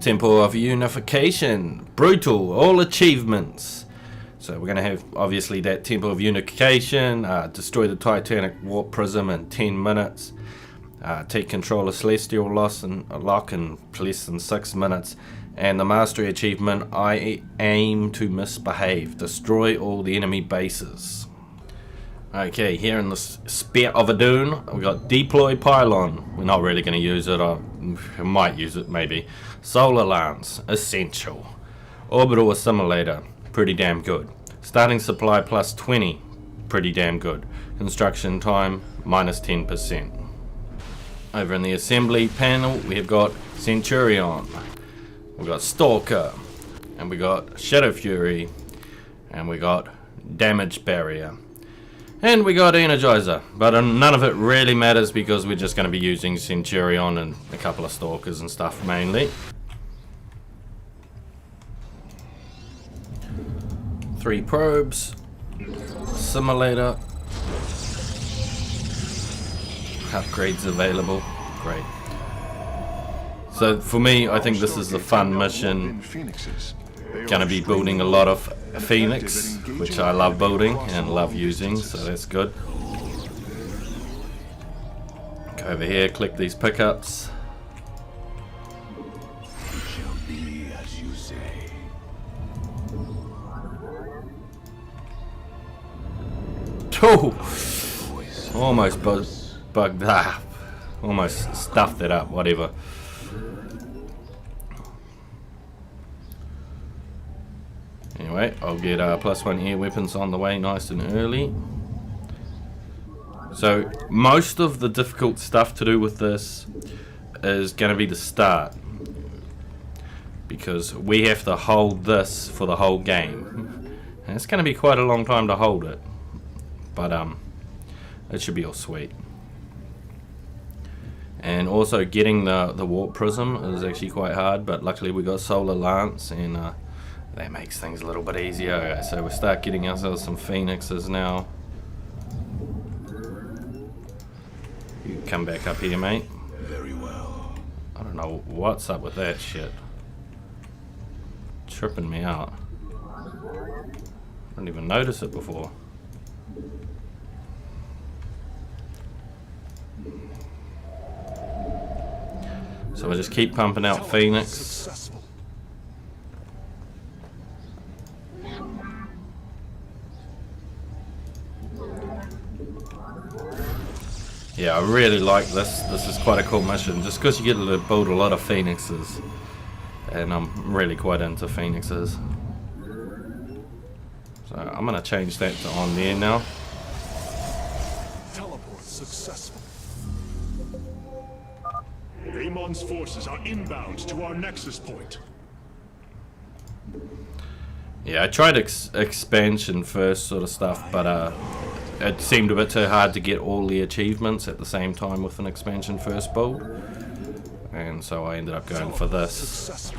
Temple of Unification, brutal, all achievements. So we're going to have obviously that Temple of Unification, destroy the Titanic Warp Prism in 10 minutes, take control of Celestial Lock in less than 6 minutes, and the Mastery achievement, I aim to misbehave, destroy all the enemy bases. Okay, here in the Spear of Adun, we got Deploy Pylon. We're not really going to use it, I might use it maybe. Solar Lance, essential. Orbital Assimilator, pretty damn good. Starting supply plus 20, pretty damn good. Construction time minus 10%. Over in the assembly panel, we have got Centurion, we got Stalker, and we got Shadow Fury, and we got Damage Barrier. And we got Energizer, but none of it really matters because we're just going to be using Centurion and a couple of Stalkers and stuff mainly. 3 probes, simulator, upgrades available, great. So for me, I think this is a fun mission. Gonna be building a lot of Phoenix, which I love building and love using, so that's good. Go over here, click these pickups. Oh, almost bugged that, almost stuffed it up, whatever. Anyway, I'll get +1 air weapons on the way nice and early. So most of the difficult stuff to do with this is going to be the start, because we have to hold this for the whole game, and it's going to be quite a long time to hold it, but it should be all sweet. And also getting the warp prism is actually quite hard, but luckily we got Solar Lance, and that makes things a little bit easier. Okay, so we'll start getting ourselves some Phoenixes now. You come back up here, mate. Very well. I don't know what's up with that shit. Tripping me out. I didn't even notice it before. So we'll just keep pumping out Phoenix. Yeah, I really like this. This is quite a cool mission, just because you get to build a lot of Phoenixes, and I'm really quite into Phoenixes. So I'm gonna change that to on there now. Teleport successful. Amon's forces are inbound to our nexus point. Yeah, I tried expansion first sort of stuff, but it seemed a bit too hard to get all the achievements at the same time with an expansion first build, and so I ended up going for this.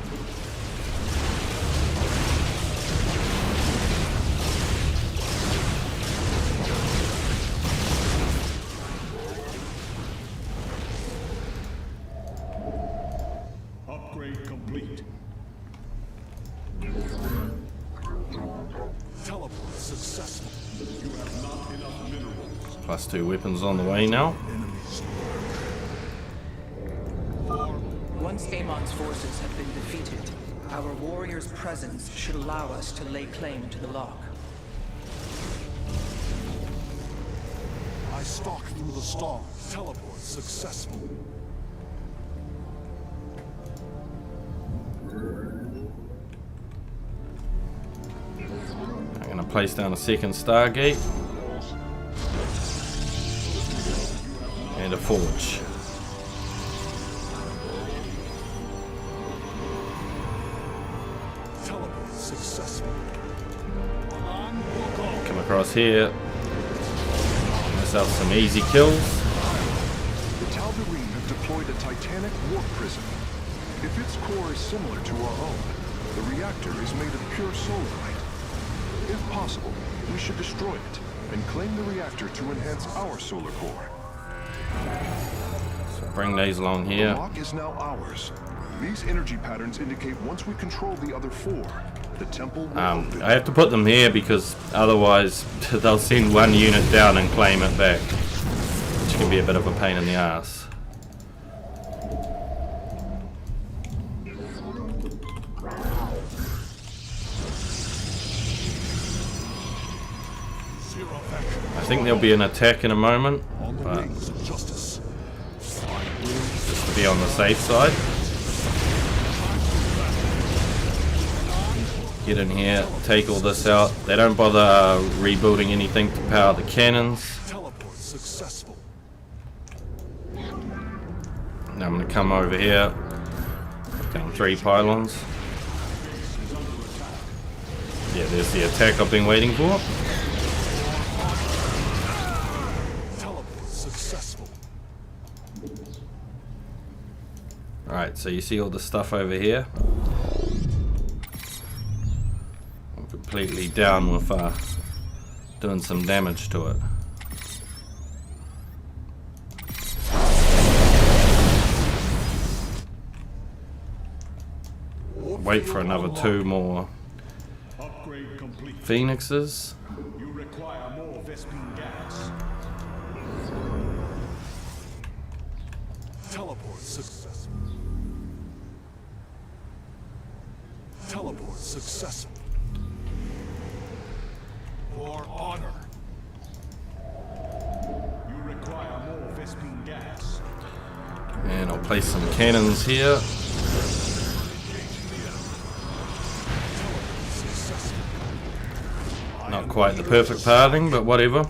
Upgrade complete. Teleport successful. You have not enough minerals. +2 weapons on the way now. Once Amon's forces have been defeated, our warrior's presence should allow us to lay claim to the lock. I stalk through the storm. Teleport successful. I'm gonna place down a second Stargate and a forge. Teleport successful. Come across here, myself some easy kills. The Tal'Darim have deployed a Titanic warp prism. If its core is similar to our own, the reactor is made of pure solarite. If possible, we should destroy it and claim the reactor to enhance our solar core. So bring these along here. The lock is now ours. These energy patterns indicate once we control the other 4, the temple will open. I have to put them here because otherwise they'll send one unit down and claim it back, which can be a bit of a pain in the ass. I think there'll be an attack in a moment, but just to be on the safe side. Get in here, take all this out. They don't bother rebuilding anything to power the cannons. Teleport successful. Now I'm going to come over here, put down 3 pylons. Yeah, there's the attack I've been waiting for. Teleport successful. Alright, so you see all the stuff over here? I'm completely down with doing some damage to it. Wait for another 2 more Upgrade complete. Phoenixes. You require more Vespene gas. Teleport successful. Teleport successful. For honor. You require more Vespene gas. And I'll place some cannons here. Not quite the perfect pathing, but whatever.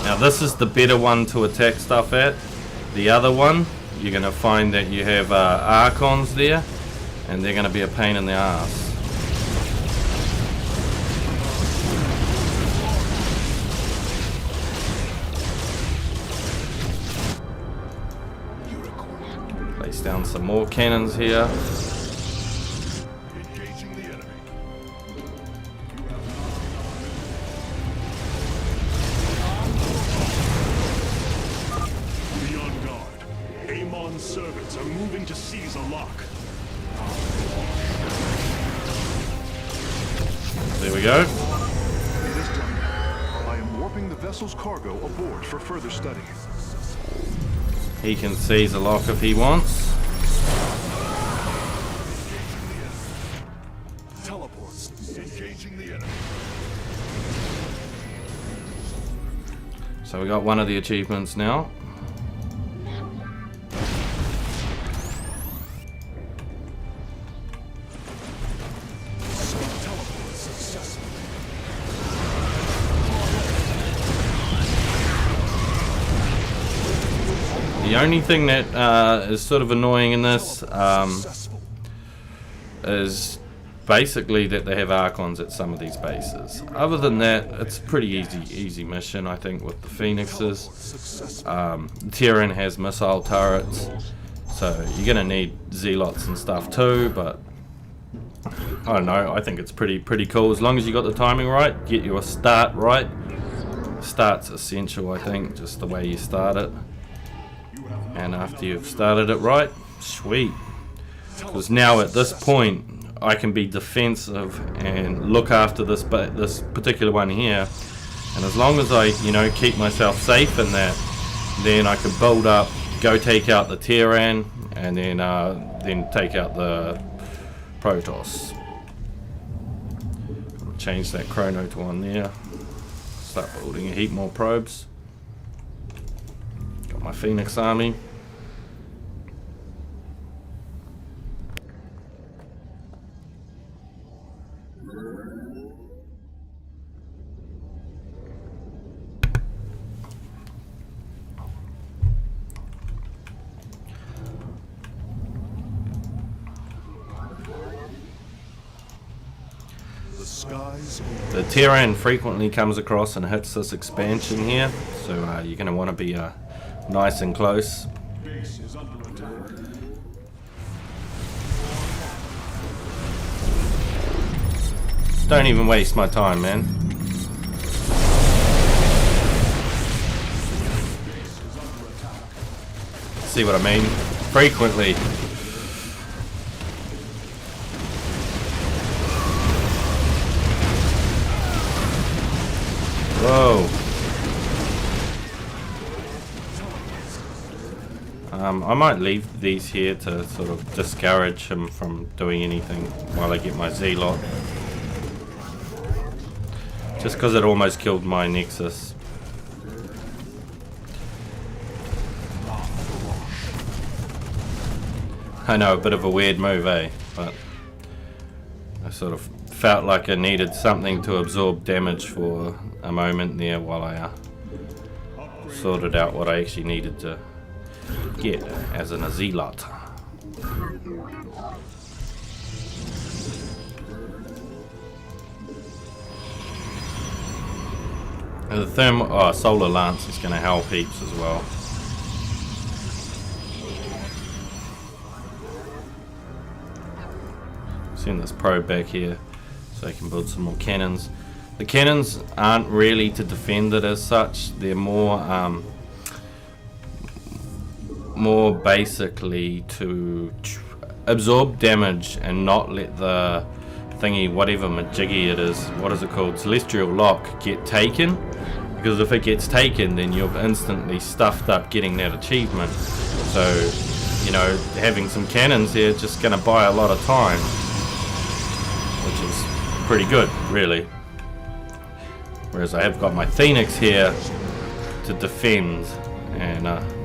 Now this is the better one to attack stuff at. The other one, you're going to find that you have Archons there, and they're going to be a pain in the ass. Place down some more cannons here. Engaging the enemy. Be on guard. Amon's servants are moving to seize a lock. There we go. It is done. I am warping the vessel's cargo aboard for further study. He can seize a lock if he wants. Teleports. Engaging the enemy. So we got one of the achievements now. Teleport successful. The only thing that is sort of annoying in this Successful. is basically that they have Archons at some of these bases. Other than that, it's a pretty easy mission, I think, with the Phoenixes. Successful. Terran has missile turrets, so you're gonna need Zealots and stuff too, but I don't know, I think it's pretty cool as long as you got the timing right, get your start right. Start's essential, I think, just the way you start it. And after you've started it right, sweet. Because now at this point, I can be defensive and look after this particular one here. And as long as I, keep myself safe in that, then I can build up, go take out the Terran, and then take out the Protoss. Change that chrono to 1 there. Start building a heap more probes. Got my Phoenix army. The skies possible. The Terran frequently comes across and hits this expansion here, so you're going to want to be nice and close. Base is under attack. Don't even waste my time, man. See what I mean? Frequently. Whoa. I might leave these here to sort of discourage him from doing anything while I get my Zealot. Just because it almost killed my Nexus. I know, a bit of a weird move, eh? But I sort of felt like I needed something to absorb damage for a moment there while I sorted out what I actually needed to get as an Zealot. And the Solar Lance is going to help heaps as well. Send this probe back here so I can build some more cannons. The cannons aren't really to defend it as such. They're more basically to absorb damage and not let the thingy, whatever majiggy it is, what is it called, Celestial Lock, get taken. Because if it gets taken, then you've instantly stuffed up getting that achievement. So, you know, having some cannons here is just going to buy a lot of time, which is pretty good, really. Whereas I have got my Phoenix here to defend, and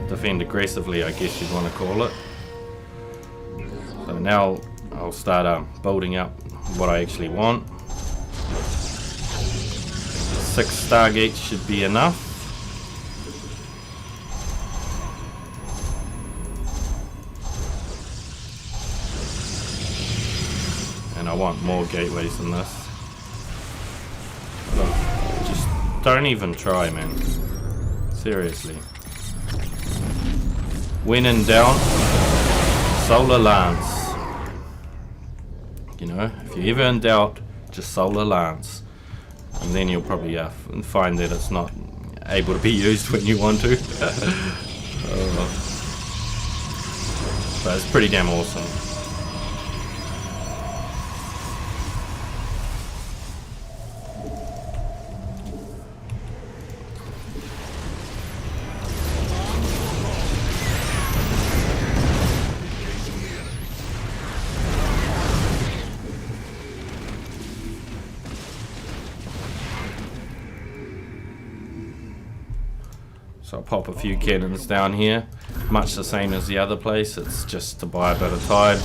defend aggressively, I guess you'd want to call it. So now I'll start building up what I actually want. 6 Stargates should be enough. And I want more gateways than this. Look, just don't even try, man. Seriously. When in doubt, Solar Lance. You know, if you're ever in doubt, just Solar Lance. And then you'll probably find that it's not able to be used when you want to. But it's pretty damn awesome. So I'll pop a few cannons down here, much the same as the other place, it's just to buy a bit of time.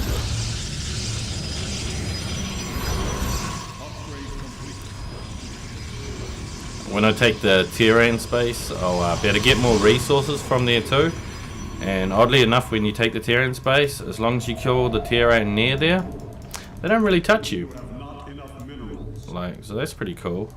When I take the Terran space, I'll better get more resources from there too. And oddly enough, when you take the Terran space, as long as you kill the Terran near there, they don't really touch you. Like, so that's pretty cool.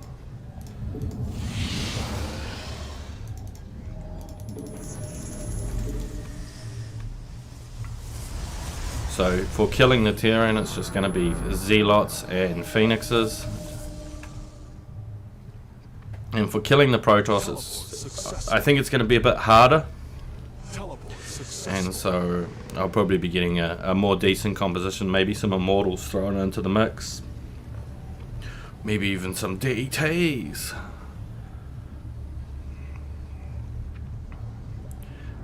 So for killing the Terran, it's just going to be Zealots and Phoenixes. And for killing the Protoss, I think it's going to be a bit harder. And so I'll probably be getting a more decent composition, maybe some Immortals thrown into the mix. Maybe even some DTs.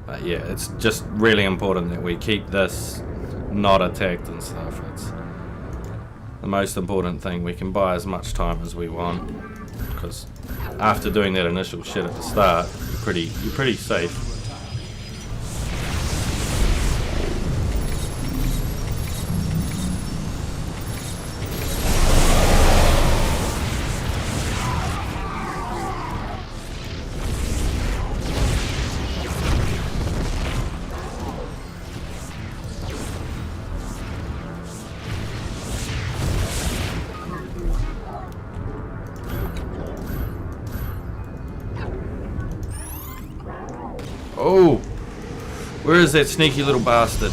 But yeah, it's just really important that we keep this not attacked and stuff. It's the most important thing. We can buy as much time as we want, because after doing that initial shit at the start, you're pretty safe. Oh! Where is that sneaky little bastard?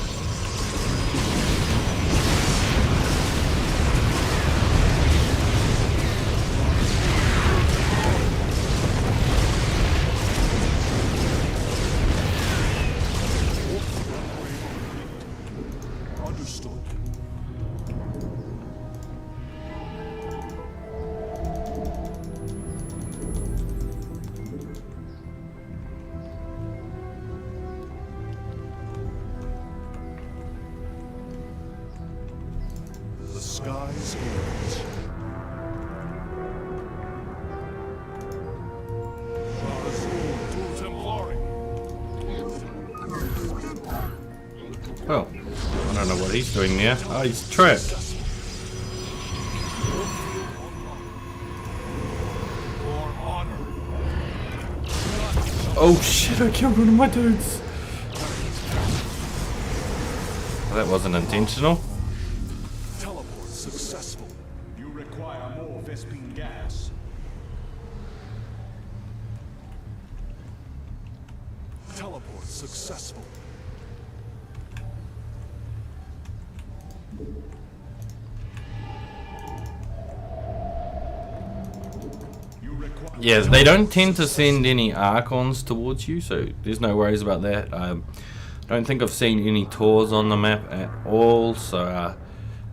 Understood. The skies age. Well, I don't know what he's doing there. Oh, he's trapped. Oh shit, I killed one of my dudes. Well, that wasn't intentional. Teleport successful. You require more Vespine gas. Teleport successful. You require Yes, they don't tend to send any Archons towards you, so there's no worries about that. I don't think I've seen any tours on the map at all, so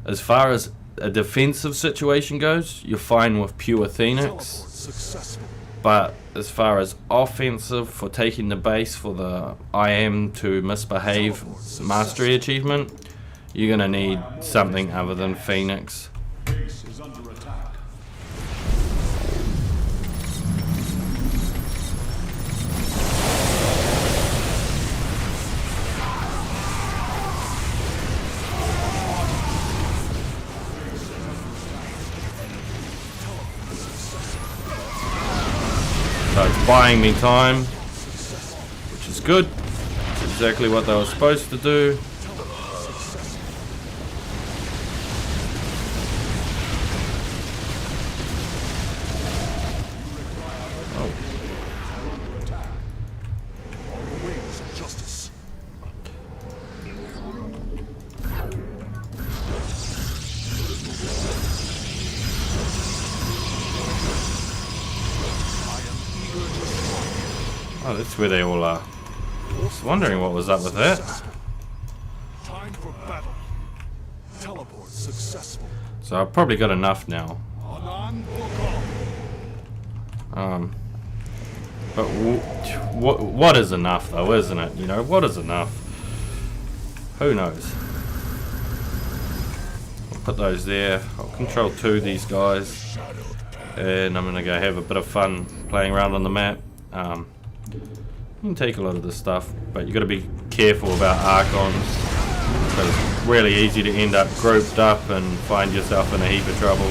as far as a defensive situation goes, you're fine with pure teleport Phoenix. successful. But as far as offensive for taking the base for the I am to misbehave mastery achievement, you're gonna need something other than Phoenix. Base is under attack. So it's buying me time, which is good. It's exactly what they were supposed to do. Wings of justice. Oh, that's where they all are. I was wondering what was up with that. Time for battle. Teleport successful. So I've probably got enough now. Anan Bokal. But what is enough though, isn't it? You know, what is enough? Who knows? I'll put those there. I'll control 2 of these guys. And I'm going to go have a bit of fun playing around on the map. You can take a lot of this stuff, but you got to be careful about Archons. So it's really easy to end up grouped up and find yourself in a heap of trouble.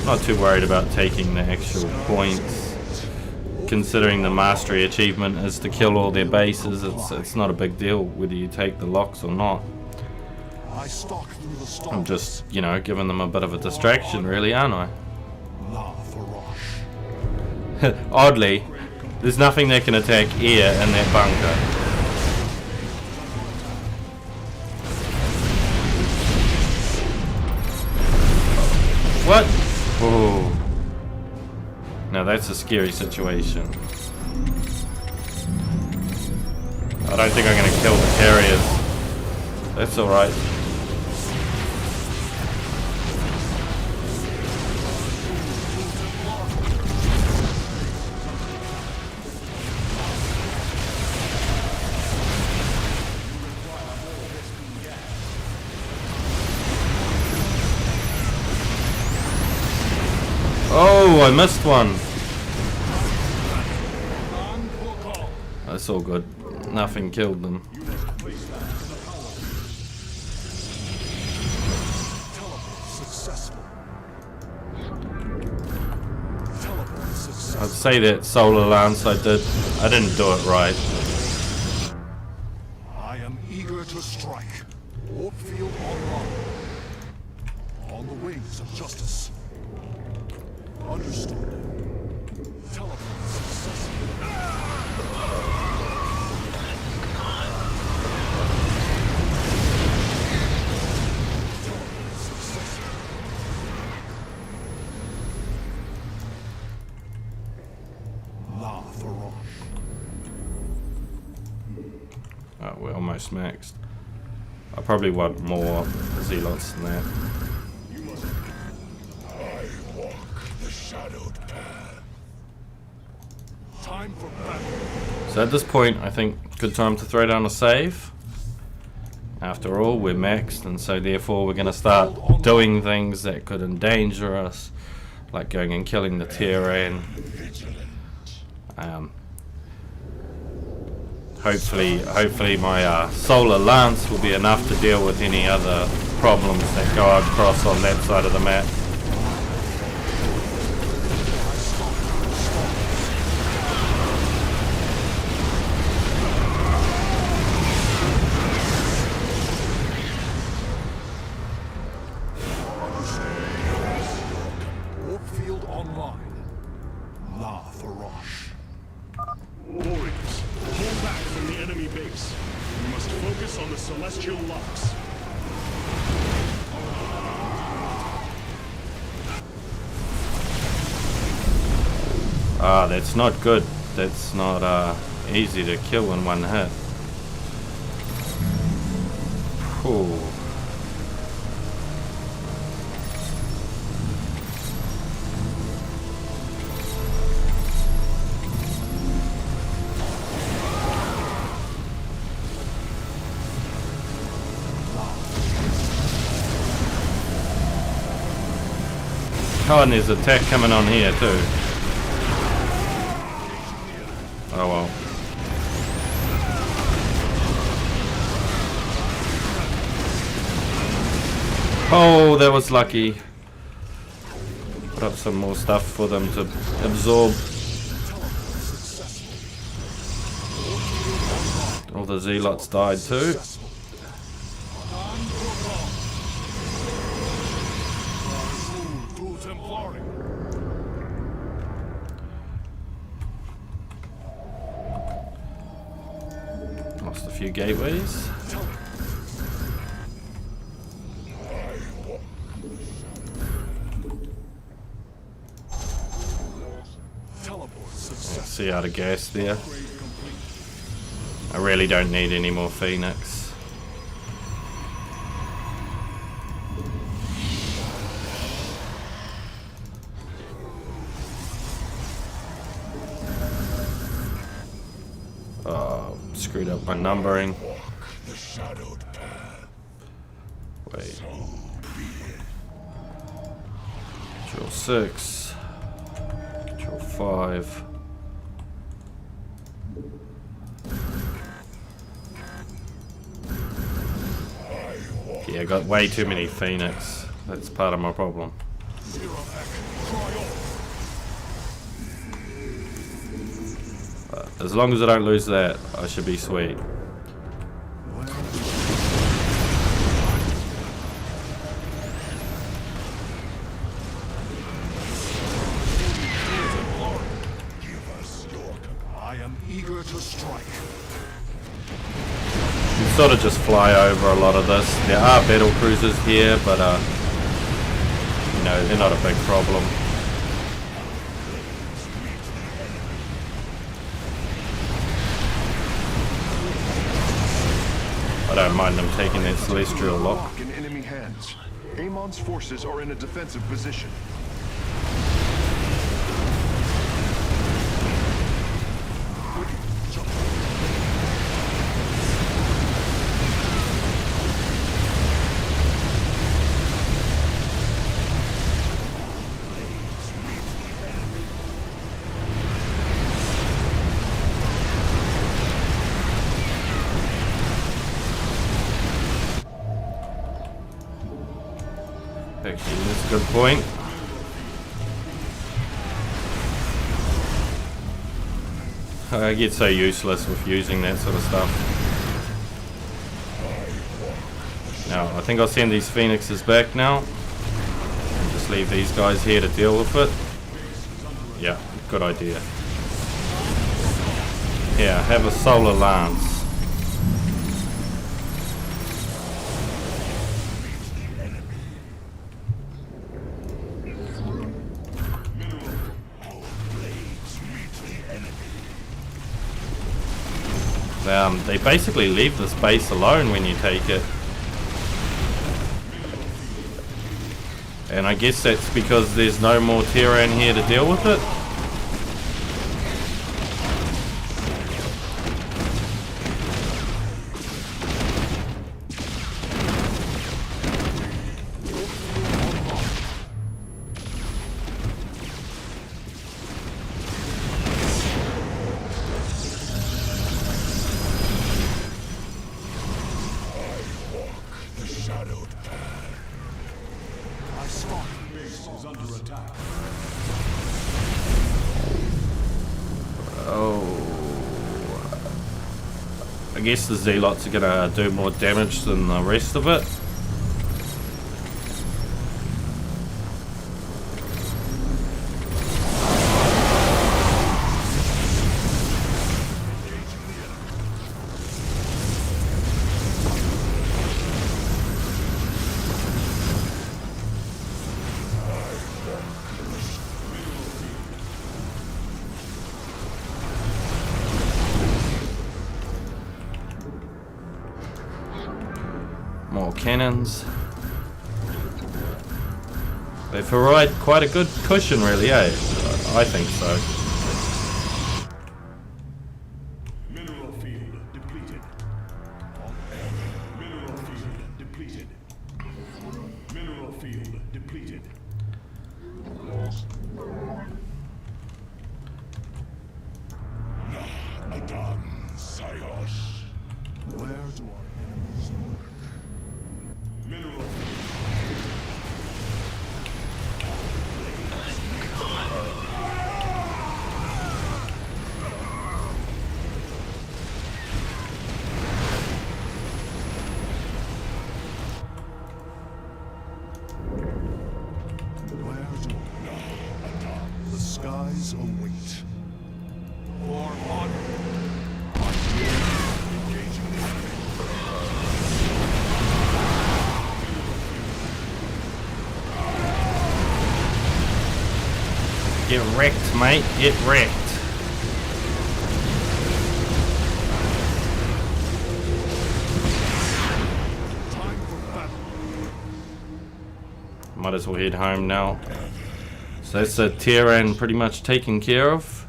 Not too worried about taking the actual points, considering the mastery achievement is to kill all their bases. It's not a big deal whether you take the locks or not. I stalk through the storm. I'm just, you know, giving them a bit of a distraction, really, aren't I? La Faroche. Oddly, there's nothing that can attack air in that bunker. What? Oh. Now that's a scary situation. I don't think I'm going to kill the carriers. That's alright. Oh, I missed one. That's all good. Nothing killed them. I'd say that solar lance I didn't do it right. I am eager to strike. Warp field online. On the ways of justice. Understood. Teleport successful. Oh, we're almost maxed. I probably want more zealots than that. I walk the shadowed path. Time for battle. So at this point, I think good time to throw down a save. After all, we're maxed, and so therefore we're going to start doing things that could endanger us, like going and killing the Terran. Hopefully my solar lance will be enough to deal with any other problems that go across on that side of the map. Warp field online. La Faroche. Warriors, pull back from the enemy base. We must focus on the celestial locks. Ah, that's not good. That's not easy to kill in one hit. Whew. Oh, and there's an attack coming on here too. Oh well. Oh, that was lucky. Put up some more stuff for them to absorb. All the zealots died too. Lost a few gateways. See out of gas there. I really don't need any more Phoenix. Oh, screwed up my numbering. Wait. Control 6. Control 5. Yeah, I got way too many Phoenix. That's part of my problem. But as long as I don't lose that, I should be sweet. I am eager to strike. You sort of just fly over a lot of this. There are battle cruisers here, but you know, they're not a big problem. I don't mind them taking that celestial lock. In enemy hands. Amon's forces are in a defensive position. Actually, that's a good point. I get so useless with using that sort of stuff. Now, I think I'll send these Phoenixes back now. just leave these guys here to deal with it. Yeah, good idea. Yeah, have a solar lance. They basically leave the space alone when you take it. And I guess that's because there's no more Terran here to deal with it. I guess the Zealots are gonna do more damage than the rest of it. More cannons. They provide quite a good cushion, really, eh? I think so. Mineral field depleted. Mineral field depleted. Mineral field depleted. Adam Sayos. Where do our enemies lurk? Mineral the skies await. For honor. Engaging the enemy. Get wrecked, mate. Get wrecked. Time for battle. Might as well head home now. So that's the Terran pretty much taken care of.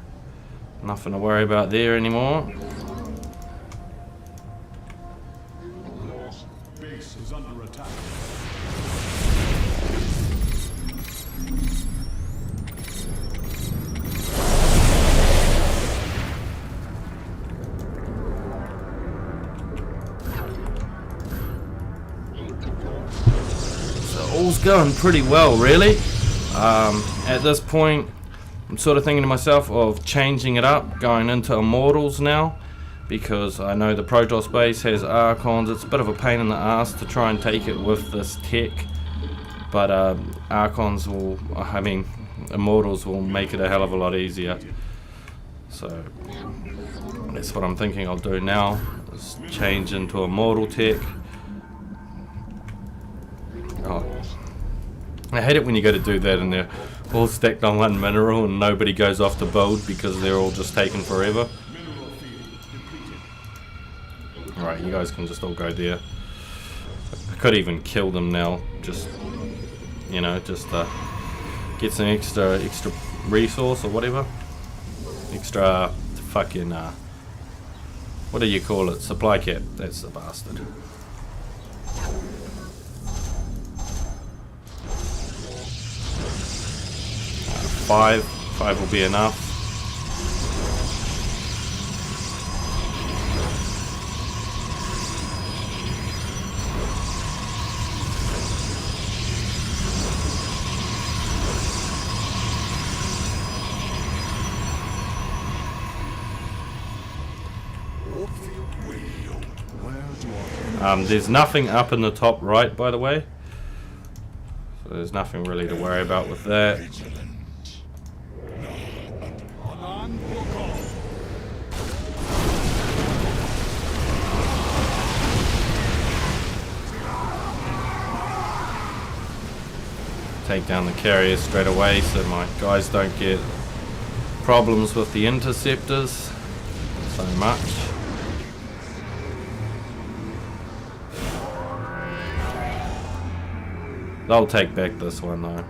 Nothing to worry about there anymore. Base is under attack. So all's going pretty well, really. At this point, I'm sort of thinking to myself of changing it up, going into Immortals now, because I know the Protoss base has Archons. It's a bit of a pain in the ass to try and take it with this tech, but Archons will, Immortals will make it a hell of a lot easier. So that's what I'm thinking I'll do now, is change into Immortal tech. Oh, I hate it when you go to do that and they're all stacked on one mineral and nobody goes off the build because they're all just taking forever. Right, you guys can just all go there. I could even kill them now, just, you know, just get some extra resource or whatever. Extra fucking, what do you call it? Supply cap. That's the bastard. Five will be enough. There's nothing up in the top right, by the way. So So there's nothing really to worry about with that. Take down the carrier straight away so my guys don't get problems with the interceptors so much. They'll take back this one though.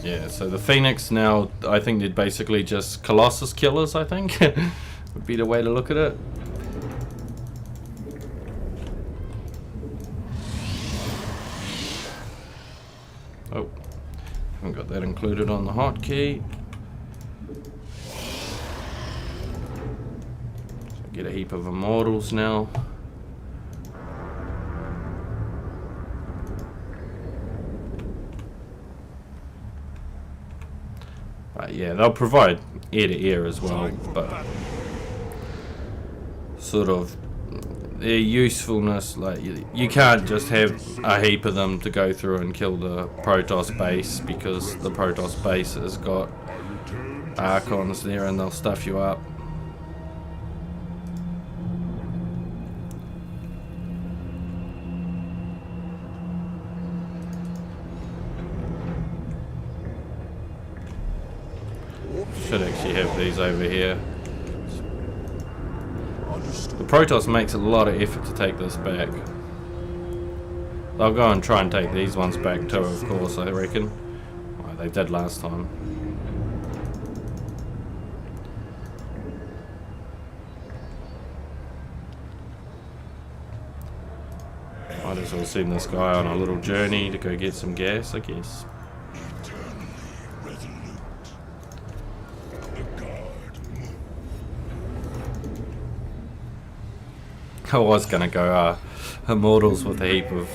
Yeah, so the Phoenix now, I think they're basically just Colossus killers, I think, would be the way to look at it. Oh, haven't got that included on the hotkey. So get a heap of immortals now. Yeah, they'll provide ear to ear as well, but sort of their usefulness, like you can't just have a heap of them to go through and kill the Protoss base, because the Protoss base has got Archons there and they'll stuff you up. Should actually have these over here. The Protoss makes a lot of effort to take this back. They'll go and try and take these ones back too, of course, I reckon. Well, they did last time. Might as well send this guy on a little journey to go get some gas, I guess. I was gonna go Immortals with a heap of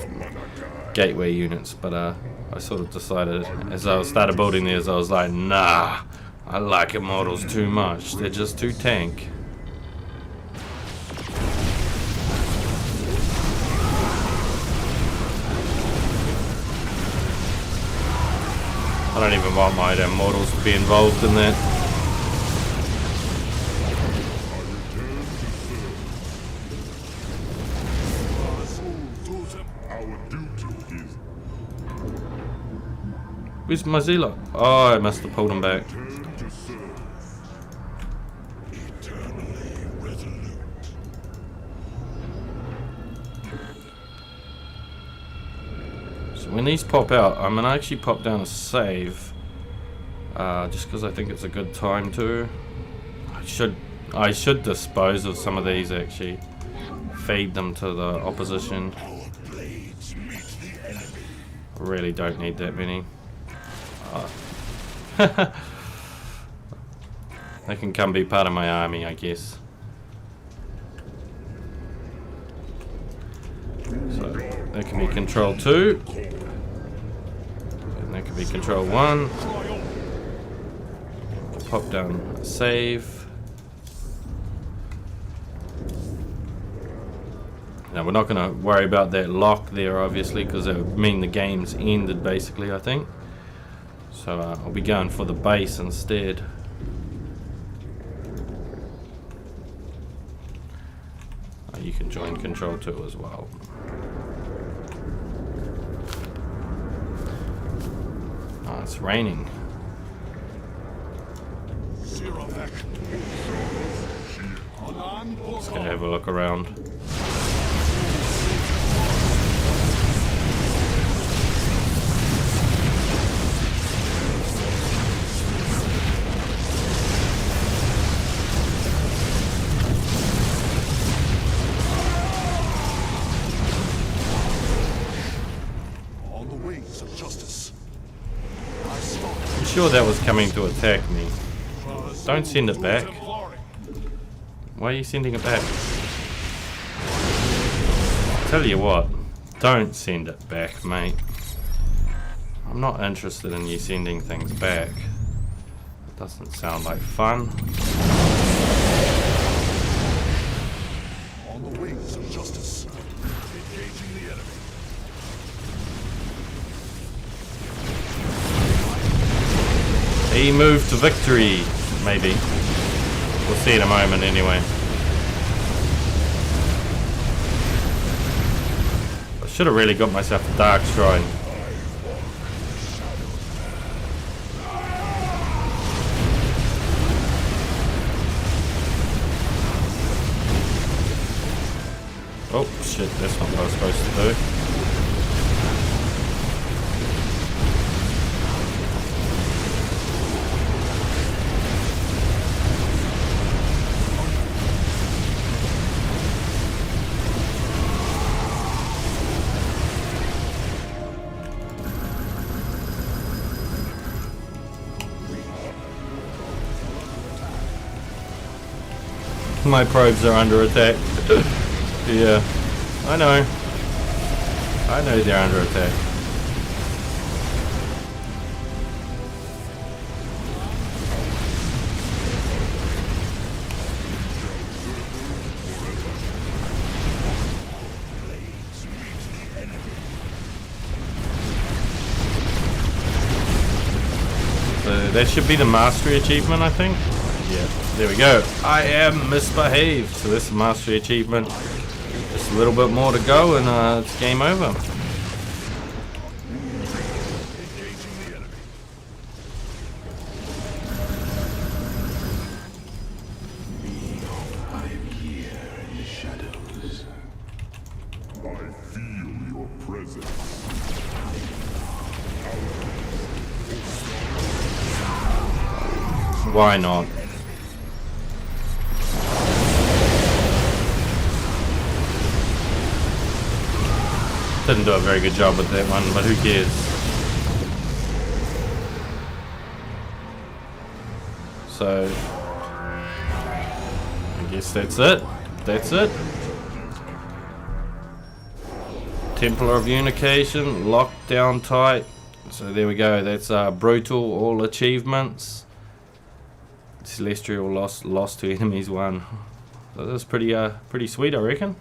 gateway units, but I sort of decided as I started building these, I was like, nah, I like Immortals too much. They're just too tank. I don't even want my Immortals to be involved in that. Where's my Zealot? Oh, I must have pulled him back. So when these pop out, I'm gonna actually pop down a save, just because I think it's a good time to. I should dispose of some of these, actually. Feed them to the opposition. I really don't need that many. They can come be part of my army, I guess. So that can be control 2, and that can be control 1. Pop down a save. Now we're not going to worry about that lock there, obviously, because it would mean the game's ended, basically, I think. So I'll be going for the base instead. You can join control 2 as well. Oh, it's raining. Let's go have a look around. Sure that was coming to attack me. Don't send it back. Why are you sending it back? Tell you what, don't send it back, mate. I'm not interested in you sending things back. It doesn't sound like fun. On the wings of justice. Engaging the enemy. He moved to victory, maybe. We'll see in a moment anyway. I should have really got myself a dark shrine. Oh shit, that's not what I was supposed to do. My probes are under attack. Yeah, I know. I know they're under attack. So that should be the mastery achievement, I think. Yeah, there we go. I am misbehaved. So this is mastery achievement. Just a little bit more to go and it's game over. Engaging the enemy. I am here in the shadows. I feel your presence. Why not? Didn't do a very good job with that one, but who cares? So, I guess that's it. That's it. Templar of Unification, locked down tight. So there we go. That's brutal, all achievements. Celestial lost to enemies 1. So that's pretty sweet, I reckon.